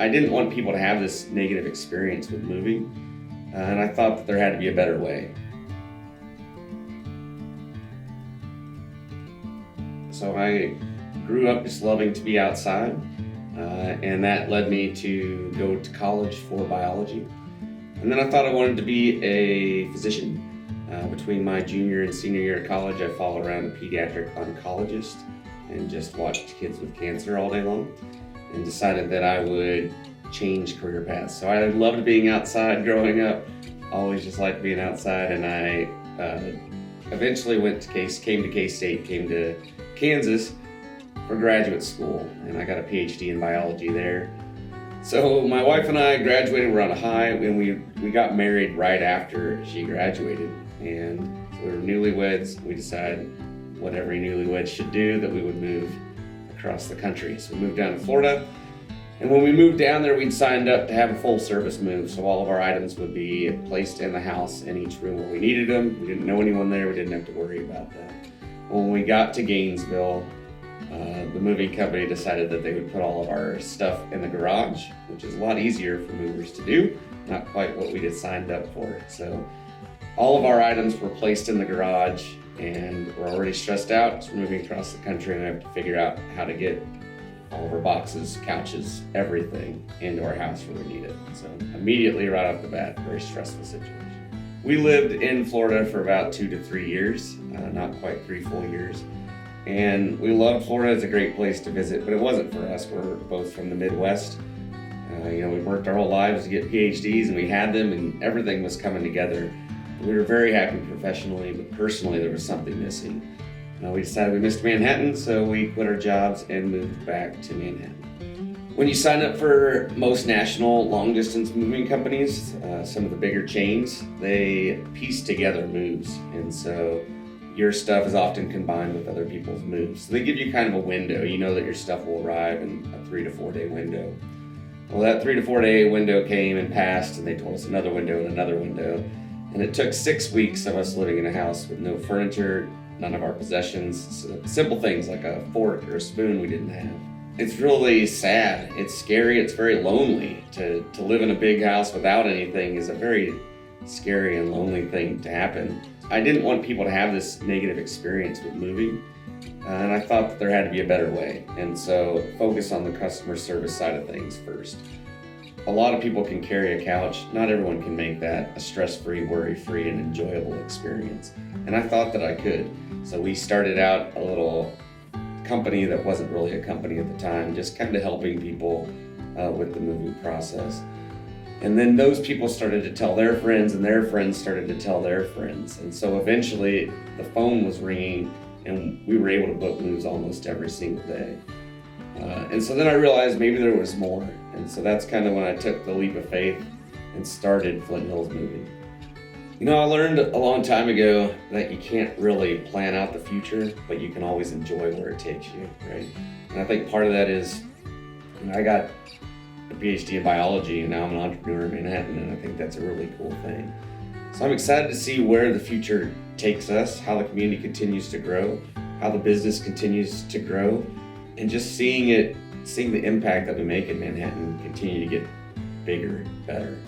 I didn't want people to have this negative experience with moving, and I thought that there had to be a better way. So I grew up just loving to be outside, and that led me to go to college for biology. And then I thought I wanted to be a physician. Between my junior and senior year of college, I followed around a pediatric oncologist and just watched kids with cancer all day long, and decided that I would change career paths. So I loved being outside growing up, always just liked being outside, and I eventually came to K-State, came to Kansas for graduate school, and I got a PhD in biology there. So my wife and I graduated, we're on a high, and we got married right after she graduated, and so we were newlyweds. We decided what every newlywed should do, that we would move across the country. So we moved down to Florida, and when we moved down there, we'd signed up to have a full service move, so all of our items would be placed in the house in each room where we needed them. We didn't know anyone there, we didn't have to worry about that. When we got to Gainesville, the moving company decided that they would put all of our stuff in the garage, which is a lot easier for movers to do, not quite what we had signed up for. So all of our items were placed in the garage, and we're already stressed out because we're moving across the country, and I have to figure out how to get all of our boxes, couches, everything into our house where we need it. So immediately right off the bat, very stressful situation. We lived in Florida for about 2 to 3 years, not quite 3 full years. And we loved Florida. It's a great place to visit, but it wasn't for us. We're both from the Midwest. We worked our whole lives to get PhDs, and we had them, and everything was coming together. We were very happy professionally, but personally there was something missing. We decided we missed Manhattan, so we quit our jobs and moved back to Manhattan. When you sign up for most national long-distance moving companies, some of the bigger chains, they piece together moves, and so your stuff is often combined with other people's moves. So they give you kind of a window. You know that your stuff will arrive in a 3 to 4 day window. Well, that 3 to 4 day window came and passed, and they told us another window and another window. And it took 6 weeks of us living in a house with no furniture, none of our possessions, so simple things like a fork or a spoon we didn't have. It's really sad. It's scary. It's very lonely. To live in a big house without anything is a very scary and lonely thing to happen. I didn't want people to have this negative experience with moving, and I thought that there had to be a better way. And so focus on the customer service side of things first. A lot of people can carry a couch. Not everyone can make that a stress-free, worry-free, and enjoyable experience. And I thought that I could. So we started out a little company that wasn't really a company at the time, just kind of helping people with the moving process. And then those people started to tell their friends, and their friends started to tell their friends. And so eventually the phone was ringing, and we were able to book moves almost every single day. And so then I realized maybe there was more. And so that's kind of when I took the leap of faith and started Flint Hills Moving. I learned a long time ago that you can't really plan out the future, but you can always enjoy where it takes you, right? And I think part of that is, I got a PhD in biology, and now I'm an entrepreneur in Manhattan, and I think that's a really cool thing. So I'm excited to see where the future takes us, how the community continues to grow, how the business continues to grow, and just seeing the impact that we make in Manhattan continue to get bigger, better.